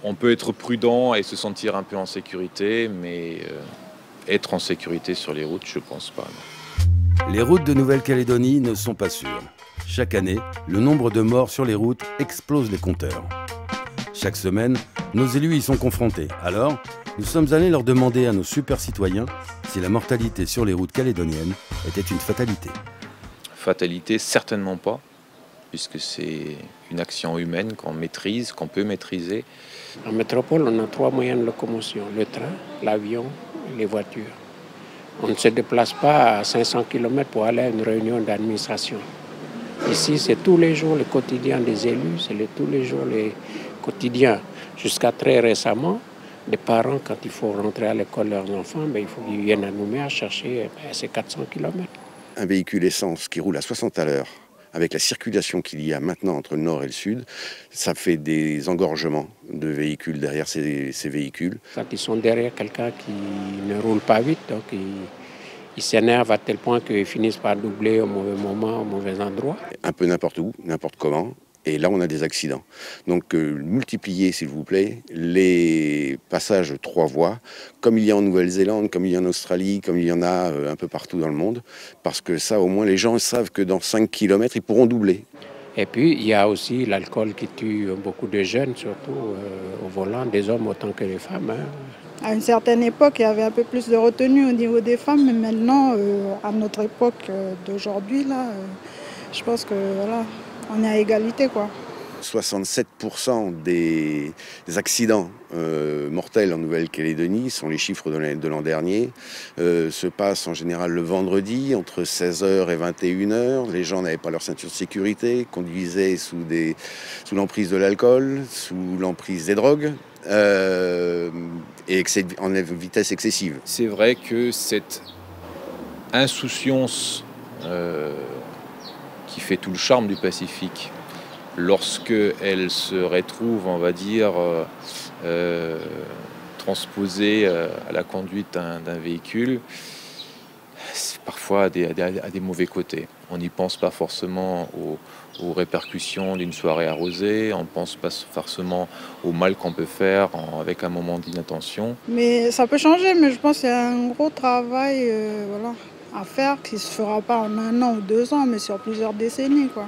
On peut être prudent et se sentir un peu en sécurité, mais être en sécurité sur les routes, je pense pas. Non. Les routes de Nouvelle-Calédonie ne sont pas sûres. Chaque année, le nombre de morts sur les routes explose les compteurs. Chaque semaine, nos élus y sont confrontés. Alors, nous sommes allés leur demander à nos super citoyens si la mortalité sur les routes calédoniennes était une fatalité. Fatalité, certainement pas, puisque c'est une action humaine qu'on maîtrise, qu'on peut maîtriser. En métropole, on a 3 moyens de locomotion, le train, l'avion et les voitures. On ne se déplace pas à 500 km pour aller à une réunion d'administration. Ici, c'est tous les jours le quotidien des élus, tous les jours les quotidiens. Jusqu'à très récemment, des parents, quand il faut rentrer à l'école leurs enfants, il faut qu'ils viennent à Nouméa chercher ces 400 km. Un véhicule essence qui roule à 60 à l'heure, avec la circulation qu'il y a maintenant entre le nord et le sud, ça fait des engorgements de véhicules derrière ces véhicules. Quand ils sont derrière quelqu'un qui ne roule pas vite, donc ils s'énervent à tel point qu'ils finissent par doubler au mauvais moment, au mauvais endroit. Un peu n'importe où, n'importe comment. Et là, on a des accidents. Donc, multipliez, s'il vous plaît, les passages 3 voies, comme il y a en Nouvelle-Zélande, comme il y a en Australie, comme il y en a un peu partout dans le monde. Parce que ça, au moins, les gens savent que dans 5 km, ils pourront doubler. Et puis, il y a aussi l'alcool qui tue beaucoup de jeunes, surtout au volant, des hommes autant que les femmes. À une certaine époque, il y avait un peu plus de retenue au niveau des femmes, mais maintenant, à notre époque d'aujourd'hui, là, je pense que voilà, on est à égalité, quoi. 67% des accidents mortels en Nouvelle-Calédonie, sont les chiffres de l'an dernier, se passent en général le vendredi entre 16h et 21h. Les gens n'avaient pas leur ceinture de sécurité, conduisaient sous l'emprise de l'alcool, sous l'emprise des drogues. Et en vitesse excessive. C'est vrai que cette insouciance qui fait tout le charme du Pacifique, lorsque elle se retrouve, on va dire, transposée à la conduite d'un véhicule, c'est parfois à des mauvais côtés. On n'y pense pas forcément aux répercussions d'une soirée arrosée, on ne pense pas forcément au mal qu'on peut faire avec un moment d'inattention. Mais ça peut changer, mais je pense qu'il y a un gros travail à faire qui ne se fera pas en 1 an ou 2 ans, mais sur plusieurs décennies, quoi.